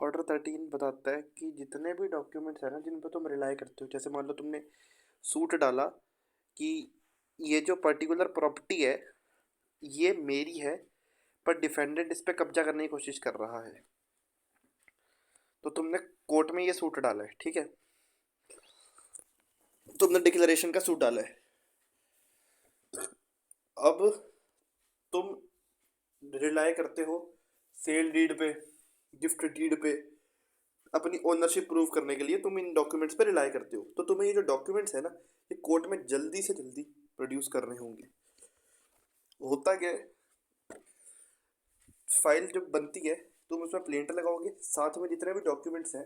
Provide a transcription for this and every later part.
Order 13 बताता है कि जितने भी डॉक्यूमेंट्स हैं ना जिन पर तुम रिलाई करते हो, जैसे मान लो तुमने सूट डाला कि ये जो पर्टिकुलर प्रॉपर्टी है ये मेरी है, पर डिफेंडेंट इस पे कब्जा करने की कोशिश कर रहा है, तो तुमने कोर्ट में ये सूट डाला है, ठीक है। तुमने डिक्लेरेशन का सूट डाला है। अब तुम रिलाई करते हो सेल डीड पे, गिफ्ट डीड पे, अपनी ओनरशिप प्रूव करने के लिए तुम इन डॉक्यूमेंट्स पे रिलाई करते हो। तो तुम्हें ये जो डॉक्यूमेंट्स है ना, ये कोर्ट में जल्दी से जल्दी प्रोड्यूस करने होंगे। होता क्या है, फाइल जब बनती है तुम उसमें प्रिंटर लगाओगे, साथ में जितने भी डॉक्यूमेंट्स हैं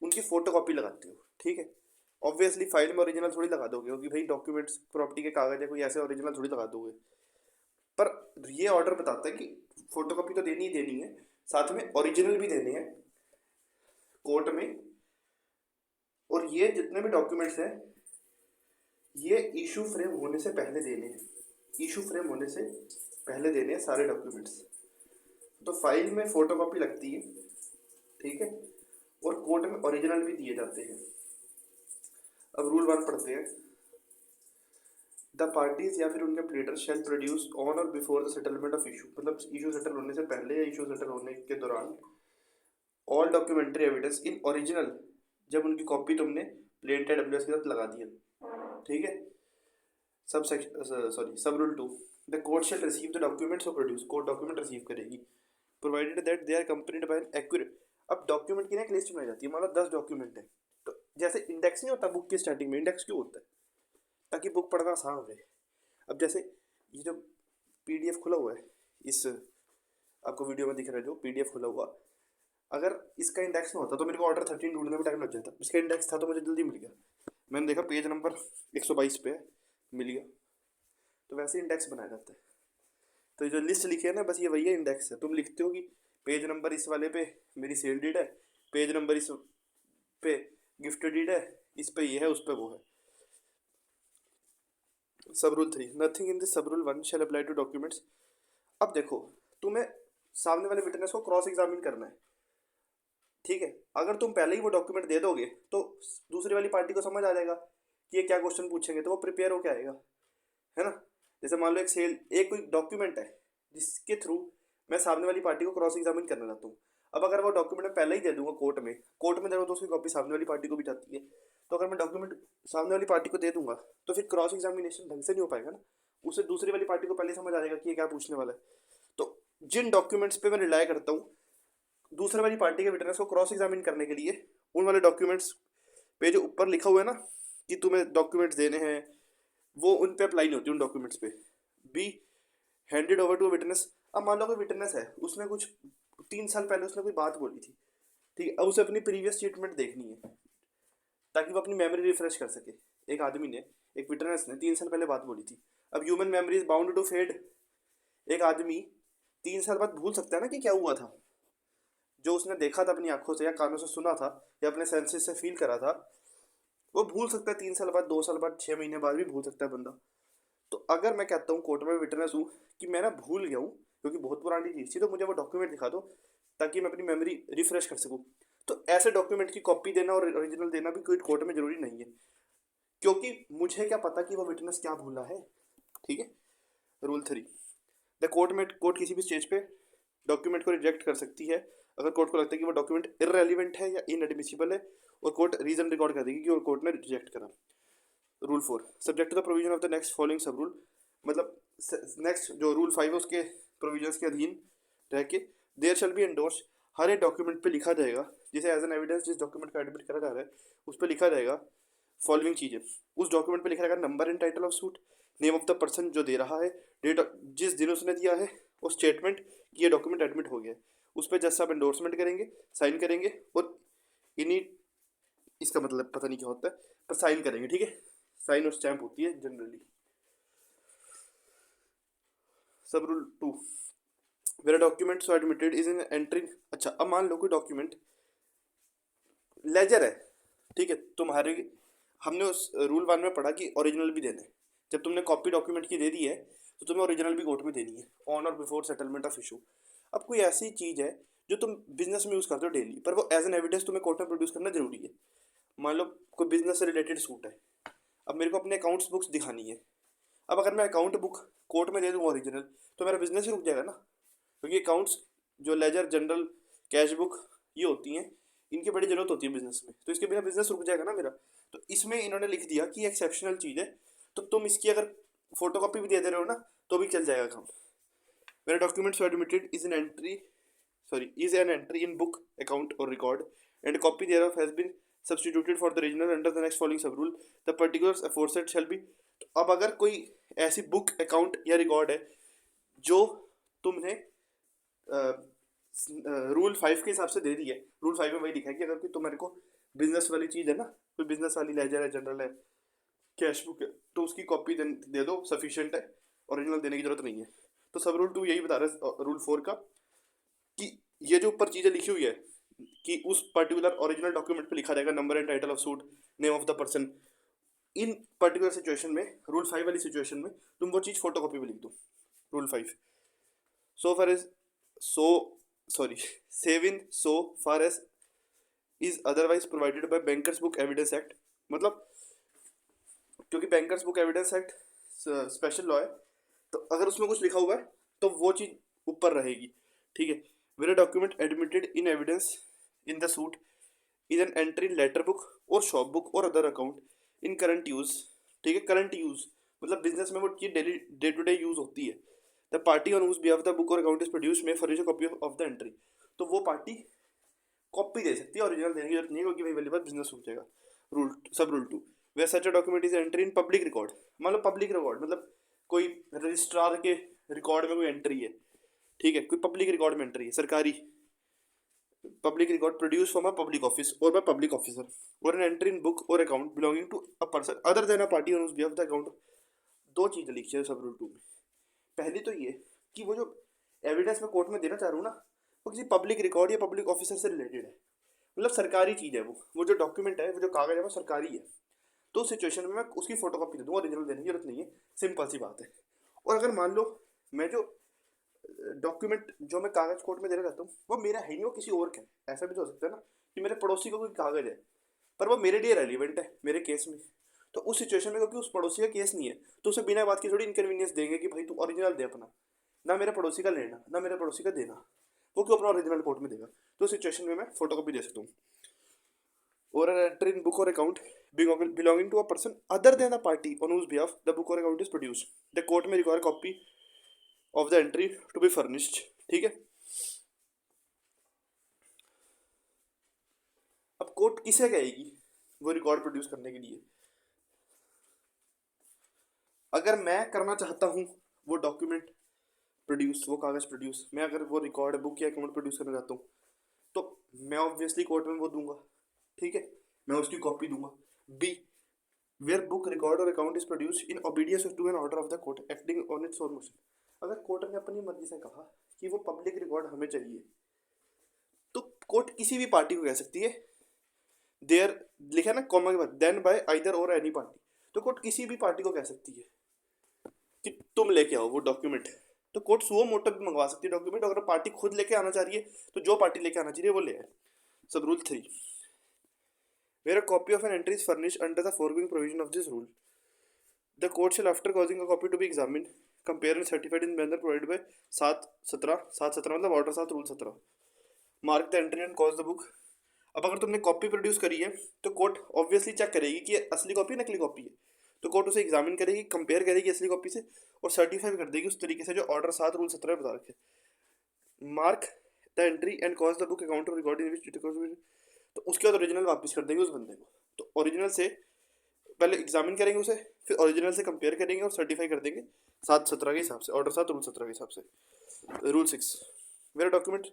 उनकी फोटोकॉपी लगाते हो, ठीक है। ऑब्वियसली फाइल में ओरिजिनल थोड़ी लगा दोगे, क्योंकि भाई डॉक्यूमेंट्स प्रॉपर्टी के कागज है, कोई ऐसे ओरिजिनल थोड़ी लगा दोगे। पर ये ऑर्डर बताता है कि फोटोकॉपी तो देनी ही देनी है, साथ में ओरिजिनल भी देने हैं कोर्ट में। और ये जितने भी डॉक्यूमेंट्स हैं ये इशू फ्रेम होने से पहले देने हैं, इशू फ्रेम होने से पहले देने हैं सारे डॉक्यूमेंट्स। तो फाइल में फोटोकॉपी लगती है, ठीक है, और कोर्ट में ओरिजिनल भी दिए जाते हैं। अब रूल 1 पढ़ते हैं। द पार्टीज या फिर उनके प्लेटर शेल प्रोड्यूस ऑन और before the settlement of issue, मतलब इशू सेटल होने से पहले या इशू सेटल होने के दौरान, all documentary evidence in original, जब उनकी कॉपी तुमने प्लेन टेड के साथ लगा दिया, ठीक है। Sub section sorry sub rule 2, the court shall receive the documents और प्रोड्यूस, कोर्ट डॉक्यूमेंट रिसीव करेगी provided that they are accompanied by an accurate. अब डॉक्यूमेंट की ना एक लिस्ट बनाई जाती है, मान लो 10 डॉक्यूमेंट है, तो जैसे इंडेक्स नहीं होता बुक की स्टार्टिंग में, इंडेक्स क्यों होता है, ताकि बुक पढ़ना आसान हो जाए। अब जैसे ये जो पीडीएफ खुला हुआ है, इस आपको वीडियो में दिख रहा है जो पीडीएफ खुला हुआ, अगर इसका इंडेक्स ना होता तो मेरे को ऑर्डर 13 ढूंढने में टाइम लग जाता। इसका इंडेक्स था तो मुझे जल्दी मिल गया, मैंने देखा पेज नंबर 122 पे है, मिल गया। तो वैसे इंडेक्स बनाया जाता है। तो जो लिस्ट लिखी है ना, बस ये वही है इंडेक्स है। तुम लिखते हो कि पेज नंबर इस वाले पे मेरी सेल डीड है, पेज नंबर इस पे गिफ्ट डीड है, इस पे ये है, उस पे वो है। Sub rule 3, nothing in this sub rule 1 shall apply to documents. अब देखो, तुम्हें सामने वाले विटनेस को क्रॉस एग्जामिन करना है, ठीक है। अगर तुम पहले ही वो डॉक्यूमेंट दे दोगे तो दूसरी वाली पार्टी को समझ आ जाएगा कि ये क्या क्वेश्चन पूछेंगे, तो वो प्रिपेयर होकर आएगा, है ना। जैसे मान लो एक कोई डॉक्यूमेंट है जिसके थ्रू मैं सामने वाली पार्टी को क्रॉस एग्जामिन करना चाहता हूँ। अब अगर वो डॉक्यूमेंट मैं पहले ही दे दूंगा कोर्ट में दे दूँ तो उसकी कॉपी सामने वाली पार्टी को भी जाती है। तो अगर मैं डॉक्यूमेंट सामने वाली पार्टी को दे दूंगा तो फिर क्रॉस एग्जामिनेशन ढंग से नहीं हो पाएगा ना, उसे दूसरी वाली पार्टी को पहले समझ आ जाएगा कि ये क्या पूछने वाला है। तो जिन डॉक्यूमेंट्स पे मैं रिलाई करता हूँ दूसरे वाली पार्टी के विटनेस को क्रॉस एग्जामिन करने के लिए, उन वाले डॉक्यूमेंट्स पे जो ऊपर लिखा हुआ है ना कि तुम्हें डॉक्यूमेंट्स देने हैं, वो उन पे अप्लाई नहीं होती, उन डॉक्यूमेंट्स पे। Be handed over to witness. अब मान लो कोई विटनेस है, उसने कुछ 3 साल पहले उसने कोई बात बोली थी, ठीक है। अब उसे अपनी प्रीवियस स्टेटमेंट देखनी है ताकि वो अपनी मेमोरी रिफ्रेश कर सके। एक आदमी ने, एक विटनेस ने 3 साल पहले बात बोली थी। अब human memory is bound to fade. एक आदमी 3 साल बाद भूल सकता है ना कि क्या हुआ था, जो उसने देखा था अपनी आंखों से या कानों से सुना था या अपने सेंसेस से फील करा था, वो भूल सकता है 3 साल बाद, 2 साल बाद, 6 महीने बाद भी भूल सकता है बंदा। तो अगर मैं कहता हूँ कोर्ट में विटनेस हूँ कि मैं ना भूल गया हूँ क्योंकि बहुत पुरानी चीज़ थी, तो मुझे वो डॉक्यूमेंट दिखा दो ताकि मैं अपनी मेमोरी रिफ्रेश कर सकूँ। तो ऐसे डॉक्यूमेंट की कॉपी देना और ओरिजिनल देना भी कोई कोर्ट में जरूरी नहीं है, क्योंकि मुझे क्या पता कि वो विटनेस क्या भूला है, ठीक है। रूल 3, द कोर्ट किसी भी स्टेज पे डॉक्यूमेंट को रिजेक्ट कर सकती है अगर कोर्ट को लगता है कि वो डॉक्यूमेंट इररेलेवेंट है या इनएडमिसिबल है, और कोर्ट रीजन रिकॉर्ड कर देगी कि कोर्ट ने रिजेक्ट करा। Rule 4, subject to the provision of the next following sub rule, मतलब नेक्स्ट जो रूल 5 है उसके प्रोविजंस के अधीन रह के देयर शैल बी एंडोर्स, हर एक डॉक्यूमेंट पे लिखा जाएगा, जैसे एज एन एविडेंस जिस डॉक्यूमेंट का एडमिट करा जा रहा है उस पर लिखा जाएगा फॉलोइंग चीज़ें। उस डॉक्यूमेंट पे लिखा रहेगा number and title of suit, name of the person जो दे रहा है, डेट जिस दिन उसने दिया है, और स्टेटमेंट कि ये डॉक्यूमेंट एडमिट हो गया है। उस पर जज साहब एंडोर्समेंट करेंगे, साइन करेंगे, और इन्हीं, इसका मतलब पता नहीं क्या होता है, पर साइन करेंगे, ठीक है। साइन और स्टैंप होती है generally. Sub rule 2, where document so admitted is in entering. अच्छा, अब मान लो कोई डॉक्यूमेंट लेजर है, ठीक है। तुम्हारे, हमने उस रूल 1 में पढ़ा कि ओरिजिनल भी देना है। जब तुमने कॉपी डॉक्यूमेंट की दे दी है तो तुम्हें ओरिजिनल भी कोर्ट में देनी है ऑन और बिफोर सेटलमेंट ऑफ इशू। अब कोई ऐसी चीज़ है जो तुम बिजनेस में यूज़ करते हो डेली, पर वो एज एन एविडेंस तुम्हें कोर्ट में प्रोड्यूस करना जरूरी है। मान लो कोई बिजनेस से रिलेटेड सूट है, अब मेरे को अपने अकाउंट्स बुक्स दिखानी है। अब अगर मैं अकाउंट बुक कोर्ट में दे दूँ ओरिजिनल, तो मेरा बिजनेस ही रुक जाएगा ना, क्योंकि अकाउंट्स जो लेजर जनरल कैश बुक ये होती हैं, इनकी बड़ी ज़रूरत होती है बिजनेस में, तो इसके बिना बिजनेस रुक जाएगा ना मेरा। तो इसमें इन्होंने लिख दिया कि एक्सेप्शनल चीज़ है, तो तुम इसकी अगर फोटो कॉपी भी दे दे रहे हो ना तो भी चल जाएगा काम। मेरा documents admitted is an entry in book, account or record, and a copy thereof has been substituted for the original under the next following sub rule. The particulars aforesaid shall be। तो अब अगर कोई ऐसी book, account या record है जो तुमने rule 5 के हिसाब से दे दी है, रूल 5 में वही लिखा है कि अगर कोई तुम्हारे को बिजनेस वाली चीज़ है ना, कोई बिजनेस वाली लेजर है, जनरल है, कैश बुक है, तो उसकी कॉपी दे दो, सफिशिएंट है, ओरिजिनल देने की जरूरत नहीं है। तो सब रूल 2 यही बता रहा है रूल 4 का, कि ये जो ऊपर चीज़ें लिखी हुई है कि उस पर्टिकुलर ओरिजिनल डॉक्यूमेंट पे लिखा रहेगा number and title of suit, name of the person, in particular situation में, रूल 5 वाली सिचुएशन में तुम वो चीज़ फोटो कॉपी में लिख दो। Rule 5 so far as so far as is otherwise provided by bankers book evidence act. मतलब क्योंकि bankers book evidence act special law है, तो अगर उसमें कुछ लिखा हुआ है तो वो चीज़ ऊपर रहेगी। ठीक है, where document admitted in evidence in the suit is an entry in letter book or shop book or other account in current use. ठीक है, करंट यूज मतलब बिजनेस में वो चीज़ daily day to day use होती है। The party on whose behalf the book और account is produce may furnish a copy of the entry. तो वो पार्टी कॉपी दे सकती है, ओरिजिनल देने की जरूरत नहीं है, क्योंकि वही वाली बात बिजनेस हो जाएगा। Rule 2 way such a document is entry in public record. मतलब पब्लिक रिकॉर्ड मतलब कोई रजिस्ट्रार के रिकॉर्ड में कोई एंट्री है, ठीक है, कोई पब्लिक रिकॉर्ड में एंट्री है, सरकारी public record produce from a public office और बाय पब्लिक ऑफिसर, और एन एंट्री इन बुक और account belonging to a person other than a party on whose behalf the account. दो चीज़ें लिखी है सब रूल 2 में। पहली तो ये कि वो जो एविडेंस मैं कोर्ट में देना चाह रहा हूँ ना, वो किसी पब्लिक रिकॉर्ड या पब्लिक ऑफिसर से रिलेटेड है, मतलब सरकारी चीज़ है। वो जो डॉक्यूमेंट है, वो जो कागज़ है, वो सरकारी है। तो उस सिचुएशन में मैं उसकी फोटो कॉपी दे दूँगा, ओरिजिनल देने की जरूरत नहीं है, सिंपल सी बात है। और अगर मान लो मैं जो डॉक्यूमेंट जो मैं कागज़ कोर्ट में देना चाहता हूँ वो मेरा है नहीं, वो किसी और का है, ऐसा भी तो हो सकता है ना कि मेरे पड़ोसी का कोई कागज़ है पर वो मेरे लिए रेलिवेंट है मेरे केस में। तो उस सिचुएशन में क्योंकि उस पड़ोसी का केस नहीं है, तो उसे बिना बात की थोड़ी इनकन्वीनियंस देंगे कि भाई तू ओरिजिनल दे अपना, ना मेरे पड़ोसी का लेना ना मेरे पड़ोसी का देना, वो क्यों अपना ओरिजिनल कोर्ट में देगा। तो उस सिचुएशन में मैं फोटो कॉपी दे सकता हूँ। और an entry in book or account belonging to a person other than the party on whose behalf the book or account is produced, the court may require a copy of the entry to be furnished। ठीक है, अब court किसे कहेगी वो record produce करने के लिए। अगर मैं करना चाहता हूँ वो डॉक्यूमेंट प्रोड्यूस, वो कागज़ प्रोड्यूस, मैं अगर वो रिकॉर्ड बुक या अकाउंट प्रोड्यूस करना चाहता हूँ तो मैं ऑब्वियसली कोर्ट में वो दूंगा। ठीक है, मैं उसकी कॉपी दूंगा। बी वेयर बुक रिकॉर्ड और account is produce in obedience to an order of the court acting on its own motion. अगर कोर्ट ने अपनी मर्जी से कहा कि वो पब्लिक रिकॉर्ड हमें चाहिए, तो कोर्ट किसी भी पार्टी को कह सकती है, देयर लिखा है ना कॉमा के बाद, देन बाय आइदर और एनी पार्टी। तो कोर्ट किसी भी पार्टी को कह सकती है कि तुम लेके आओ वो डॉक्यूमेंट। तो कोर्ट सुओ मोटो भी मंगवा सकती है डॉक्यूमेंट, अगर पार्टी खुद लेके आना चाह रही है तो जो पार्टी लेके आना चाहिए वो ले आए। सब rule 3 where a copy of an entry is furnished under the foregoing provision of this rule, the court shall after causing a copy to be examined compare and certified in manner provided by 717 मतलब order 7 rule 17 mark the entry and cause the book. अब अगर तुमने copy produce करी है तो court obviously check करेगी कि असली कॉपी नकली कॉपी है, तो कोर्ट उसे एग्जामिन करेगी, कंपेयर करेगी असली कॉपी से और सर्टिफाई कर देगी उस तरीके से जो ऑर्डर 7 रूल 17 बता रखे। Mark the entry and cause the book account record in which, तो उसके बाद ओरिजिनल वापस कर देंगे उस बंदे को। तो ओरिजिनल से पहले एग्जामिन करेंगे उसे, फिर ओरिजिनल से कंपेयर करेंगे और सर्टिफाई कर देंगे 7-17 के हिसाब से, ऑर्डर 7 रूल 17 के हिसाब से। Rule 6 where document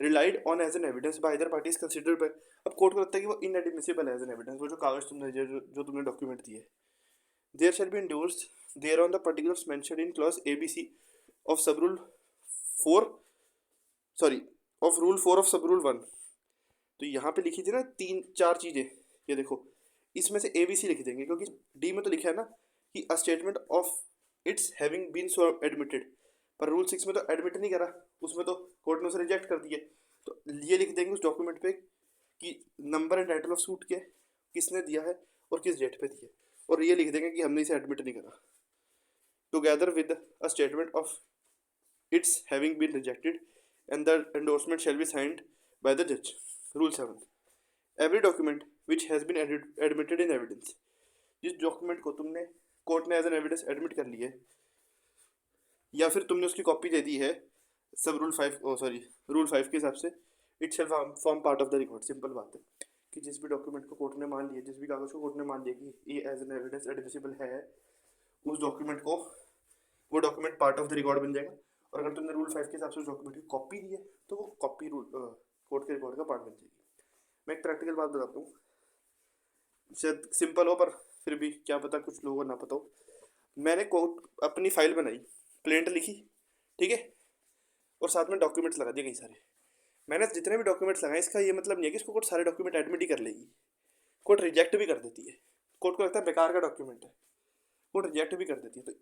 relied on as an evidence by other party is considered by. अब कोर्ट को लगता है कि वो इनएडमिसिबल एज एन एविडेंस, वो जो कागज तुमने जो तुमने डॉक्यूमेंट दिए, there shall be endorsed thereon the particulars mentioned in clause ABC of sub rule 4 of rule 4 of sub rule 1। तो यहाँ पे लिखी थी ना 3-4 चीज़ें, ये देखो इसमें से ABC लिख देंगे, क्योंकि डी में तो लिखा है ना कि a statement of its having been so admitted, पर रूल 6 में तो एडमिट नहीं करा, उसमें तो कोर्ट ने उसे रिजेक्ट कर दिया। तो ये लिख देंगे उस डॉक्यूमेंट पे कि number and title of suit क्या है, किसने दिया है और किस डेट पे दिया है, और ये लिख देंगे कि हमने इसे एडमिट नहीं करा, together with a statement of its having been rejected and the endorsement shall be signed by the जज। Rule 7, every document which has been admitted in evidence, जिस डॉक्यूमेंट को तुमने कोर्ट ने एज एन एविडेंस एडमिट कर लिया है या फिर तुमने उसकी कॉपी दे दी है सब रूल 5 के हिसाब से, it shall form part of the record. Simple बात है कि जिस भी डॉक्यूमेंट को कोर्ट ने मान लिया, जिस भी कागज़ को कोर्ट ने मान लिया कि ये एज एन एविडेंस एडमिसिबल है, उस डॉक्यूमेंट को वो document part of the record बन जाएगा। और अगर तुमने रूल 5 के हिसाब से उस डॉक्यूमेंट की कॉपी दी है तो वो कॉपी कोर्ट के रिकॉर्ड का पार्ट बन जाएगी। मैं एक प्रैक्टिकल बात बताता हूँ, शायद सिंपल हो पर फिर भी क्या पता कुछ लोगों को ना पता हो। मैंने कोर्ट अपनी फाइल बनाई, प्लेंट लिखी, ठीक है, और साथ में डॉक्यूमेंट्स लगा दिए कई सारे। मैंने जितने भी डॉक्यूमेंट्स लगाए, इसका ये मतलब नहीं है कि इसको कोर्ट सारे डॉक्यूमेंट एडमिट ही कर लेगी, कोर्ट रिजेक्ट भी कर देती है। कोर्ट को लगता है बेकार का डॉक्यूमेंट है, कोर्ट रिजेक्ट भी कर देती है। तो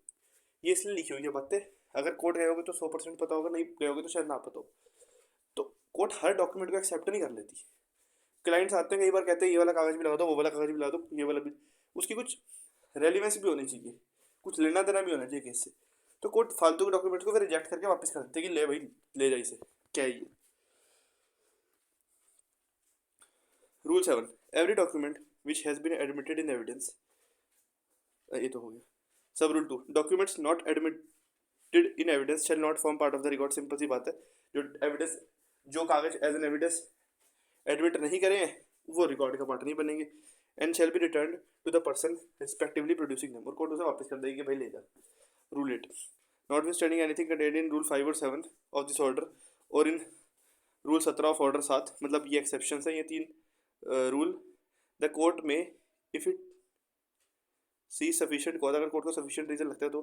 ये इसलिए लिखी हुई है बातें, अगर कोर्ट गए होगे तो 100% पता होगा, नहीं गए होगे तो शायद ना पता हो। तो कोर्ट हर डॉक्यूमेंट को एक्सेप्ट नहीं कर लेती। क्लाइंट्स आते हैं कई बार, कहते हैं ये वाला कागज़ भी लगा दो, वो वाला कागज़ भी लगा दो, ये वाला भी, उसकी कुछ रेलिवेंस भी होनी चाहिए, कुछ लेना देना भी होना चाहिए केस से। तो कोर्ट फालतू के डॉक्यूमेंट को फिर रिजेक्ट करके वापस कर देते कि ले भाई ले जा इसे, क्या है ये। Rule 7, every document which has been admitted in evidence, ये तो हो गया। Sub rule 2, documents not admitted in evidence shall not form part of the record. Simple सी बात है, जो एविडेंस, जो कागज एज एन एविडेंस एडमिट नहीं करे हैं वो रिकॉर्ड का पार्ट नहीं बनेंगे। And shall be return to the person respectively producing them, और कोर्ट उसे वापस कर देगी कि भाई ले जा। Rule 8, notwithstanding anything contained in rule 5 और 7 ऑफ दिस ऑर्डर और इन रूल 17 ऑफ ऑर्डर 7, मतलब ये एक्सेप्शन है ये 3 rule, the court may if it see sufficient cause, अगर कोर्ट को सफिशिएंट रीजन लगता है तो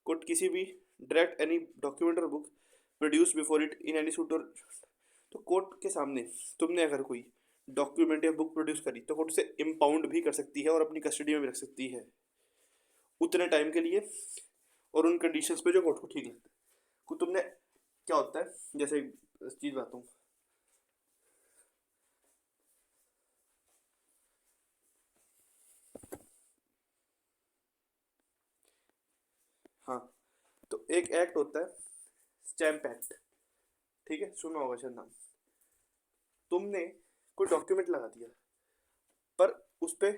कोर्ट किसी भी डायरेक्ट एनी डॉक्यूमेंट और book produce before it in any suit और, तो कोर्ट के सामने तुमने अगर कोई डॉक्यूमेंट या बुक प्रोड्यूस करी तो कोर्ट उसे इम्पाउंड भी कर सकती है और अपनी कस्टडी में भी रख सकती है उतने टाइम के लिए और उन कंडीशंस पे जो कोर्ट को ठीक लगता है। को तुमने क्या होता है, जैसे एक चीज़ बताता हूँ, हाँ, तो एक एक्ट होता है स्टैम्प एक्ट, ठीक है, सुना होगा शायद नाम। तुमने कोई डॉक्यूमेंट लगा दिया पर उस पर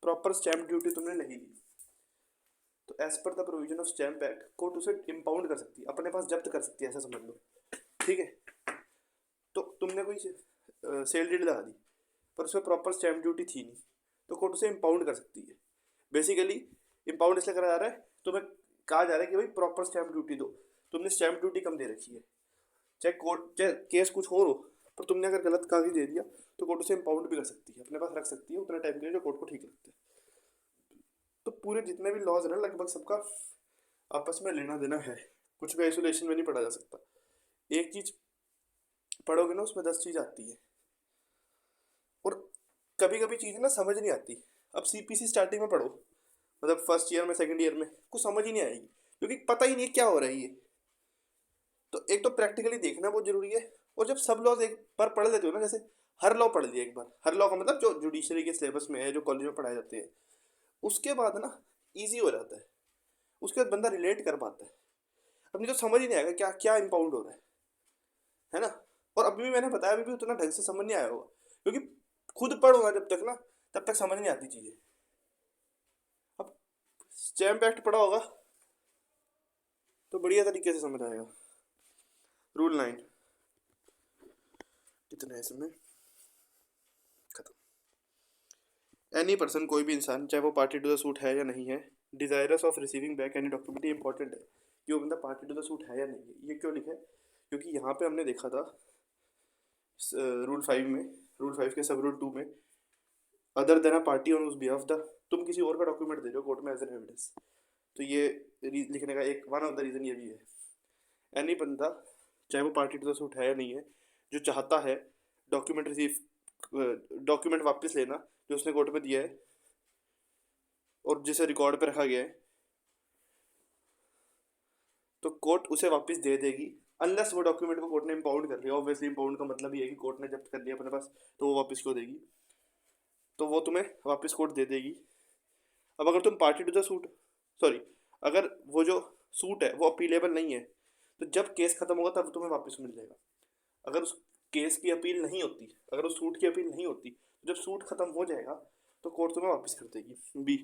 प्रॉपर स्टैम्प ड्यूटी तुमने नहीं दी, तो as per the provision of stamp act court उसे इम्पाउंड कर सकती है, अपने पास जब्त कर सकती है, ऐसा समझ लो, ठीक है। तो तुमने कोई सेल डीड लगा दी पर उसमें प्रॉपर स्टैम्प ड्यूटी थी नहीं, तो कोर्ट उसे इम्पाउंड कर सकती है। बेसिकली इम्पाउंड इसलिए करा जा रहा है, तुम्हें कहा जा रहा है कि भाई प्रॉपर स्टैम्प ड्यूटी दो, तुमने स्टैम्प ड्यूटी कम दे रखी है, चाहे कोर्ट चाहे केस कुछ और हो, पर तुमने अगर गलत कागज दे दिया तो कोर्ट उसे इम्पाउंड भी कर सकती है, अपने पास रख सकती है उतने टाइम के लिए जो कोर्ट को ठीक लगता है। तो पूरे जितने भी लॉज है ना लगभग सबका आपस में लेना देना है, कुछ भी आइसोलेशन में नहीं पढ़ा जा सकता। एक चीज़ पढ़ोगे ना उसमें 10 चीज़ आती है, और कभी कभी चीज़ें ना समझ नहीं आती। अब सीपीसी स्टार्टिंग में पढ़ो, मतलब फर्स्ट ईयर में सेकंड ईयर में कुछ समझ ही नहीं आएगी क्योंकि पता ही नहीं क्या हो रहा है ये। तो एक तो प्रैक्टिकली देखना बहुत जरूरी है, और जब सब लॉज एक बार पढ़ लेते हो ना, जैसे हर लॉ पढ़ लिया एक बार, हर लॉ का मतलब जो जुडिशरी के सिलेबस में है, जो कॉलेज में पढ़ाए जाते हैं, उसके बाद ना ईजी हो जाता है, उसके बाद बंदा रिलेट कर पाता है। अपनी तो समझ ही नहीं आएगा क्या क्या इम्पाउंड हो रहा है ना। और अभी भी मैंने बताया, अभी भी उतना ढंग से समझ नहीं आया होगा क्योंकि खुद पढ़ो ना जब तक ना, तब तक समझ नहीं आती चीज़ें। अब स्टैम्प एक्ट पढ़ा होगा तो बढ़िया तरीके से समझ आएगा। रूल 9, कितना है इसमें, खत्म। एनी पर्सन, कोई भी इंसान, चाहे वो पार्टी टू द सूट है या नहीं है, desirous of receiving back any document, ये इंपॉर्टेंट है कि वो बंदा पार्टी टू द सूट है या नहीं है। ये क्यों लिखा है, क्योंकि यहाँ पे हमने देखा था रूल 5 में, रूल 5 के सब रूल 2 में, other than a party on उस बिहाफ द, तुम किसी और का डॉक्यूमेंट दे रहे हो कोर्ट में एज एन एविडेंस, तो ये लिखने का एक वन ऑफ द रीज़न ये भी है। एनी बंदा, चाहे वो पार्टी टू द सूट है या नहीं है, जो चाहता है डॉक्यूमेंट डॉक्यूमेंट वापस लेना जो उसने कोर्ट में दिया है और जिसे रिकॉर्ड पे रखा गया है, तो कोर्ट उसे वापस दे देगी अनलेस वो डॉक्यूमेंट को कोर्ट ने इम्पाउंड कर लिया। ऑब्वियसली इम्पाउंड का मतलब ये है कि कोर्ट ने जब्त कर लिया अपने पास, तो वो वापस क्यों देगी, तो वो तुम्हें वापस कोर्ट दे देगी। अब अगर तुम party to the suit, sorry, अगर वो जो सूट है वो अपीलेबल नहीं है, तो जब केस खत्म होगा तब तुम्हें वापस मिल जाएगा। अगर उस केस की अपील नहीं होती, अगर उस सूट की अपील नहीं होती, तो जब सूट खत्म हो जाएगा तो कोर्ट तुम्हें वापस कर देगी। बी,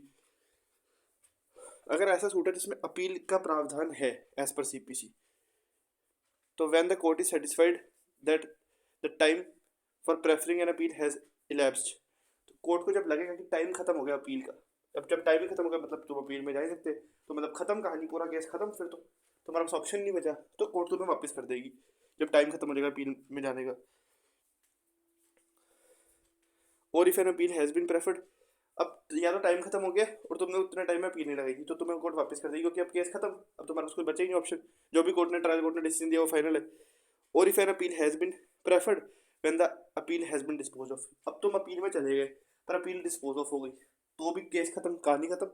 अगर ऐसा सूट है जिसमें अपील का प्रावधान है एज पर सीपीसी, तो when the court is satisfied that the time for preferring an appeal has elapsed, तो कोर्ट को जब लगेगा कि टाइम खत्म हो गया अपील का, अब जब टाइम ही खत्म हो गया मतलब तुम अपील में जा ही सकते, तो मतलब खत्म कहानी, पूरा केस खत्म, फिर तो तुम्हारे पास ऑप्शन नहीं बचा, तो कोर्ट तुम्हें वापस कर देगी जब टाइम खत्म हो जाएगा अपील में जाने का। और if an appeal has been preferred, अब या तो टाइम खत्म हो गया और तुमने उतने टाइम में अपील नहीं लगाई थी, तो तुम्हें कोर्ट वापस कर देगी क्योंकि अब केस खत्म, अब तुम्हारे पास कोई बचा ही नहीं ऑप्शन, जो भी कोर्ट ने, ट्रायल कोर्ट ने डिसीजन दिया वो फाइनल है। और if an appeal has been preferred when the appeal has been dispose of, अब तुम अपील में चले गए पर अपील डिस्पोज ऑफ हो गई, तो भी केस खत्म, कहानी खत्म,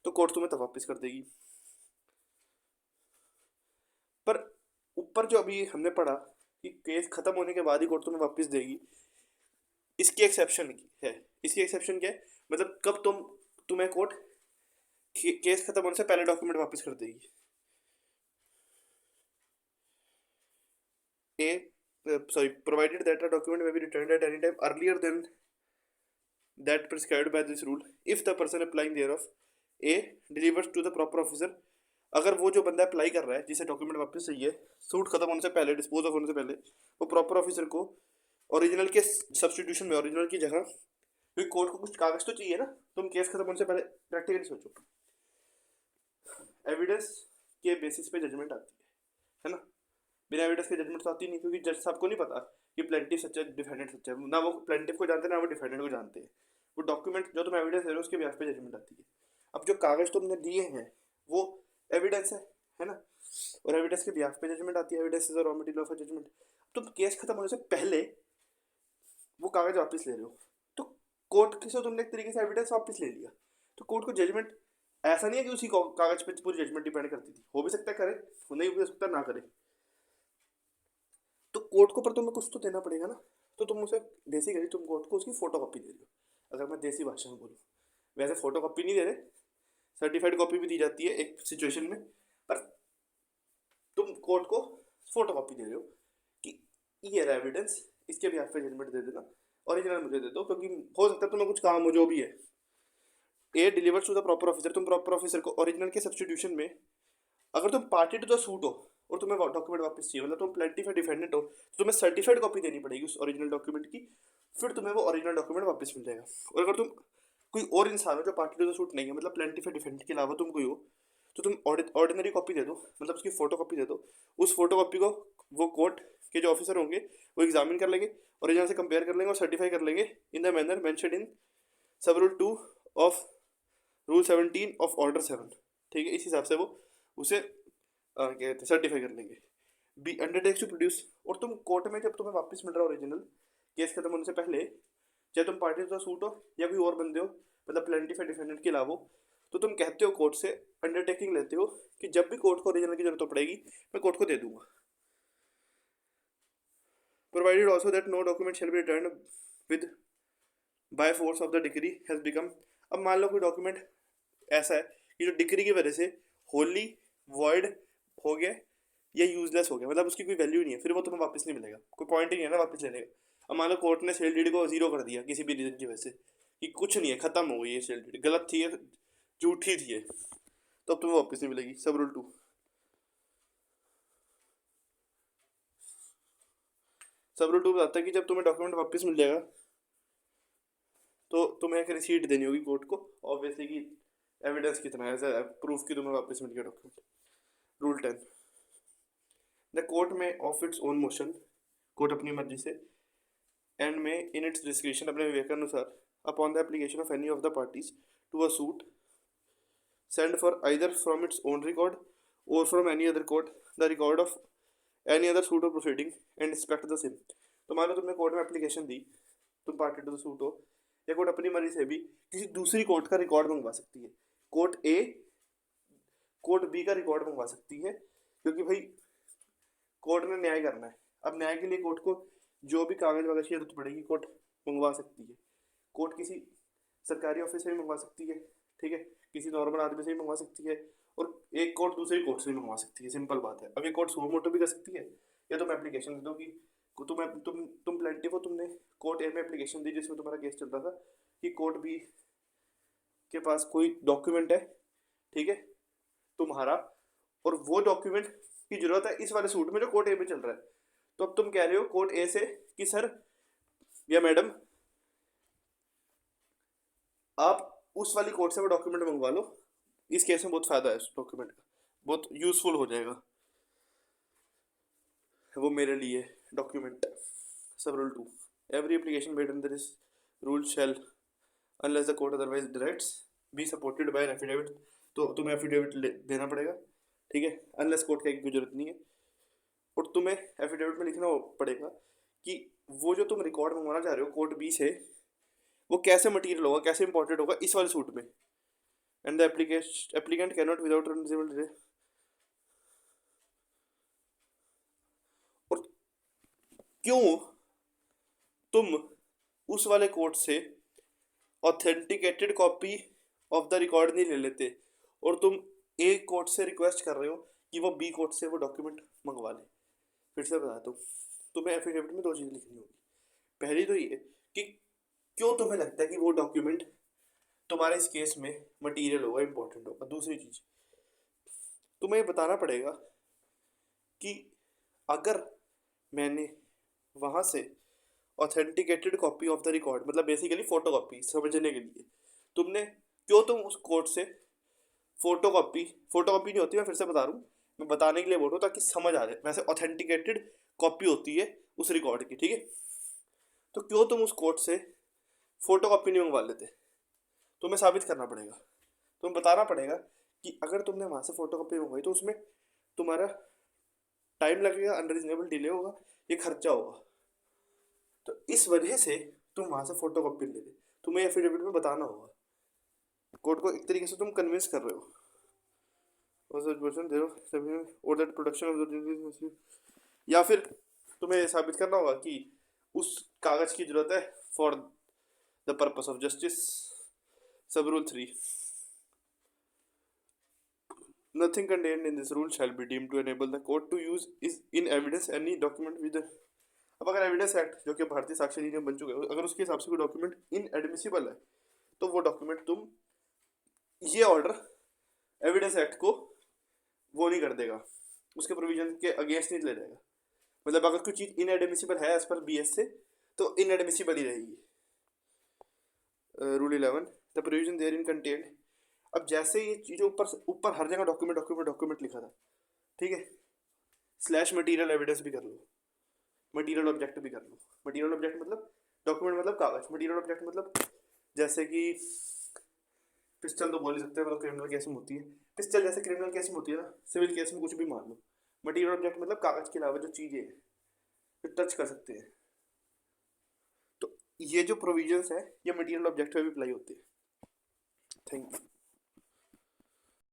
तो कोर्ट तुम्हें तब वापस कर देगी। पर ऊपर जो अभी हमने पढ़ा कि केस खत्म होने के बाद ही कोर्ट तुम्हें वापस देगी, इसकी एक्सेप्शन है। इसकी एक्सेप्शन क्या है, मतलब कब तुम्हें कोर्ट केस खत्म होने से पहले डॉक्यूमेंट वापस कर देगी। Provided that a document may be returned at any time earlier than that prescribed by this rule if the person applying thereof a delivers to the proper officer, अगर वो जो बंदा अप्लाई कर रहा है जिसे डॉक्यूमेंट वापस चाहिए, सूट खत्म होने से पहले, डिस्पोज ऑफ होने से पहले, वो प्रॉपर ऑफिसर को ओरिजिनल के सब्सटीट्यूशन में, ओरिजिनल की जगह, क्योंकि कोर्ट को कुछ कागज तो चाहिए ना, तुम केस खत्म होने से पहले प्रैक्टिकली सोचो, एविडेंस के बेसिस पे जजमेंट आती है ना, बिना एविडेंस के जजमेंट तो आती नहीं, क्योंकि जज साहब को नहीं पता कि प्लेंटिफ सच्चा है डिफेंडेंट सच्चा है, ना वो प्लेंटिफ को जानते हैं ना वो डिफेंडेंट को जानते हैं, वो डॉक्यूमेंट जो तुम एविडेंस दे रहे हो उसके बेस पे जजमेंट आती है। अब जो कागज तुमने दिए हैं वो एविडेंस है ना, और एविडेंस के बेस पे जजमेंट आती है, evidence is a raw material of a judgment. तुम केस खत्म होने से पहले वो कागज वापस ले रहे हो, तो कोर्ट से तुमने एक तरीके से एविडेंस वापस ले लिया, तो कोर्ट को जजमेंट, ऐसा नहीं है कि उसी कागज पे पूरी जजमेंट डिपेंड करती थी, हो भी सकता है करे, नहीं भी हो सकता ना करे, तो कोर्ट को पर तुम्हें कुछ तो देना पड़ेगा ना, तो तुम उसे बेसिकली तुम कोर्ट को उसकी फोटो कॉपी दे रही हो, अगर मैं देसी भाषा में बोलूँ। वैसे फोटो कॉपी नहीं दे रहे, सर्टिफाइड कॉपी भी दी जाती है एक सिचुएशन में, पर तुम कोर्ट को फोटो कॉपी दे रहे हो कि ये है एविडेंस, इसके भी आप पे जजमेंट दे देना, ओरिजिनल मुझे दे दो, क्योंकि हो सकता है तुम्हें कुछ काम हो जो भी है। A delivers to the proper officer, तुम प्रॉपर ऑफिसर को ओरिजिनल के सब्सटीट्यूशन में, अगर तुम पार्टी टू द सूट हो और तुम्हें डॉक्यूमेंट वापस चाहिए, मतलब तुम प्लेंटिफ डिफेंडेंट हो, तो तुम्हें सर्टिफाइड कॉपी देनी पड़ेगी उस ओरिजिनल डॉक्यूमेंट की, फिर तुम्हें वो ओरिजिनल डॉक्यूमेंट वापस मिल जाएगा। और अगर तुम कोई और इंसान हो जो पार्टी टू द सूट नहीं है, मतलब प्लेंटिफ डिफेंडेंट के अलावा तुम कोई हो, तो तुम ऑर्डिनरी कॉपी दे दो, मतलब उसकी फोटो कॉपी दे दो, उस फोटो कॉपी को वो कोर्ट के जो ऑफिसर होंगे वो एग्जामिन कर लेंगे, ओरिजिनल से कंपेयर कर लेंगे और सर्टिफाई कर लेंगे in the manner mentioned in sub rule 2 of rule 17 of order 7, ठीक है, इस हिसाब से वो उसे क्या कहते हैं सर्टिफाई कर लेंगे। बी अंडरटेक्स टू प्रोड्यूस, और तुम कोर्ट में जब तुम्हें वापस मिल रहा है ओरिजिनल केस खत्म होने से पहले, चाहे तुम पार्टी टू द सूट हो या कोई और बंदे हो, मतलब प्लेंटिफ डिफेंडेंट के अलावा, तो तुम कहते हो कोर्ट से, अंडरटेकिंग लेते हो कि जब भी कोर्ट को ओरिजिनल की जरूरत पड़ेगी मैं कोर्ट को दे दूंगा। Provided also that no document shall be return with by force of the degree has become, अब मान लो कोई डॉक्यूमेंट ऐसा है कि जो डिग्री की वजह से होली वॉइड हो गया या यूजलेस हो गया, मतलब उसकी कोई वैल्यू नहीं है, फिर वो तुम्हें वापस नहीं मिलेगा, कोई पॉइंट ही नहीं है ना वापस लेने का। अब मान लो कोर्ट ने सेल डीड को जीरो कर दिया किसी भी रीजन की वजह से कि कुछ नहीं है, खत्म हो गई ये सेल डीड, गलत थी है, झूठी थी है, तो अब तुम्हें वापस नहीं मिलेगी। सब रूल 2, सब रूल 2 बताता है कि जब तुम्हें डॉक्यूमेंट वापस मिल जाएगा तो तुम्हें एक रिसीट देनी होगी कोर्ट को, ऑब्वियसली कि एविडेंस कितना है, ऐसा प्रूफ कि तुम्हें वापस मिल गया document. Rule 10, the court may of its own motion, court अपनी मर्जी से and may in its description, अपने विवेकानुसार, upon the application of any of the parties to a suit send for either from its own record or from any other court the record of any other suit or proceeding and inspect the same. तो मान लो तुमने court में application दी, तुम party to the suit हो, या court अपनी मर्जी से भी किसी दूसरी कोर्ट का रिकॉर्ड मंगवा सकती है, कोर्ट ए कोर्ट बी का रिकॉर्ड मंगवा सकती है, क्योंकि भाई कोर्ट ने न्याय करना है। अब न्याय के लिए कोर्ट को जो भी कागज वगैरह की जरूरत पड़ेगी कोर्ट मंगवा सकती है। कोर्ट किसी सरकारी ऑफिस से भी मंगवा सकती है, ठीक है, किसी नॉर्मल आदमी से भी मंगवा सकती है, और एक कोर्ट दूसरी कोर्ट से भी मंगवा सकती है। सिंपल बात है। अब ये कोर्ट सुमो मोटो भी कर सकती है, या तुम एप्लीकेशन दे दो कि तुम प्लेंटिफ हो, तुमने कोर्ट ए में एप्लीकेशन दी जिसमें तुम्हारा केस चल रहा था कि कोर्ट बी के पास कोई डॉक्यूमेंट है, ठीक है, तुम्हारा, और वो डॉक्यूमेंट की जरूरत है इस वाले सूट में जो कोर्ट ए में चल रहा है। तो अब तुम कह रहे हो कोर्ट ए से कि सर या मैडम आप उस वाली कोर्ट से वो डॉक्यूमेंट मंगवा लो। इस केस में बहुत फायदा है उस डॉक्यूमेंट का, बहुत यूजफुल हो जाएगा वो मेरे लिए document. Sub rule 2, every application made under this rule shall unless the court otherwise directs be supported by an affidavit. तो तुम्हें एफिडेविट देना पड़ेगा, ठीक है, अनलेस कोर्ट का की जरूरत नहीं है। और तुम्हें एफिडेविट में लिखना पड़ेगा कि वो जो तुम रिकॉर्ड मंगवाना चाह रहे हो कोर्ट बी से वो कैसे मटेरियल होगा, कैसे इंपॉर्टेंट होगा इस वाले सूट में। And the applicant can not without unreasonable delay. और क्यों तुम उस वाले कोर्ट से authenticated copy of the record नहीं ले लेते और तुम ए कोर्ट से रिक्वेस्ट कर रहे हो कि वो बी कोर्ट से वो डॉक्यूमेंट मंगवा ले? फिर से बता दूँ, तुम्हें एफिडेविट में 2 चीज़ें लिखनी होगी। पहली तो ये कि क्यों तुम्हें लगता है कि वो डॉक्यूमेंट तुम्हारे इस केस में मटेरियल होगा, इंपॉर्टेंट होगा। दूसरी चीज़, तुम्हें बताना पड़ेगा कि अगर मैंने वहाँ से authenticated copy of the record, मतलब बेसिकली फोटो कॉपी समझने के लिए तुम उस कोर्ट से फोटो कॉपी नहीं होती, मैं फिर से बता रहा हूँ, मैं बताने के लिए बोल रहा हूँ ताकि समझ आ जाए। वैसे ऑथेंटिकेटेड कॉपी होती है उस रिकॉर्ड की, ठीक है, तो क्यों तुम उस कोर्ट से फोटो कॉपी नहीं मंगवा लेते? तुम्हें साबित करना पड़ेगा, तुम्हें बताना पड़ेगा कि अगर तुमने वहाँ से फोटो कॉपी मंगवाई तो उसमें तुम्हारा टाइम लगेगा, अनरीजनेबल डिले होगा, ये खर्चा होगा। तो इस वजह से तुम वहाँ से फोटो कॉपी ले ले, तुम्हें एफिडेविट में बताना होगा। कोर्ट को एक तरीके से तुम कन्विंस कर रहे हो और दैट प्रोडक्शन, या फिर तुम्हें साबित करना होगा कि उस कागज की जरूरत है for the purpose of justice. सब rule 3, nothing contained in this rule shall be deemed to enable the court to use is in evidence any document with अब अगर एविडेंस एक्ट जो कि भारतीय साक्ष्य अधिनियम बन चुका है, अगर उसके हिसाब से कोई डॉक्यूमेंट इनएडमिसिबल है तो वो डॉक्यूमेंट तुम ये ऑर्डर एविडेंस एक्ट को वो नहीं कर देगा, उसके प्रोविजन के अगेंस्ट नहीं ले जाएगा। मतलब अगर कोई चीज़ इनएडमिसिबल है एज पर बीएस से तो इनएडमिसिबल ही रहेगी। Rule 11, the provision therein content. अब जैसे ये चीज़ें ऊपर हर जगह डॉक्यूमेंट लिखा था, ठीक है, स्लैश मटीरियल एविडेंस भी कर लो, मटीरियल ऑब्जेक्ट भी कर लो। मटीरियल ऑब्जेक्ट मतलब डॉक्यूमेंट मतलब कागज, मटीरियल ऑब्जेक्ट मतलब जैसे कि पिस्टल तो बोल ही सकते हैं, मतलब क्रिमिनल केस में होती है पिस्टल, जैसे क्रिमिनल केस में होती है ना, सिविल केस में कुछ भी मान लो। मटीरियल ऑब्जेक्ट मतलब कागज के अलावा जो चीज़ें हैं जो टच कर सकते हैं। तो ये जो प्रोविजंस है ये मटीरियल ऑब्जेक्ट में भी अप्लाई होती है। Thank you.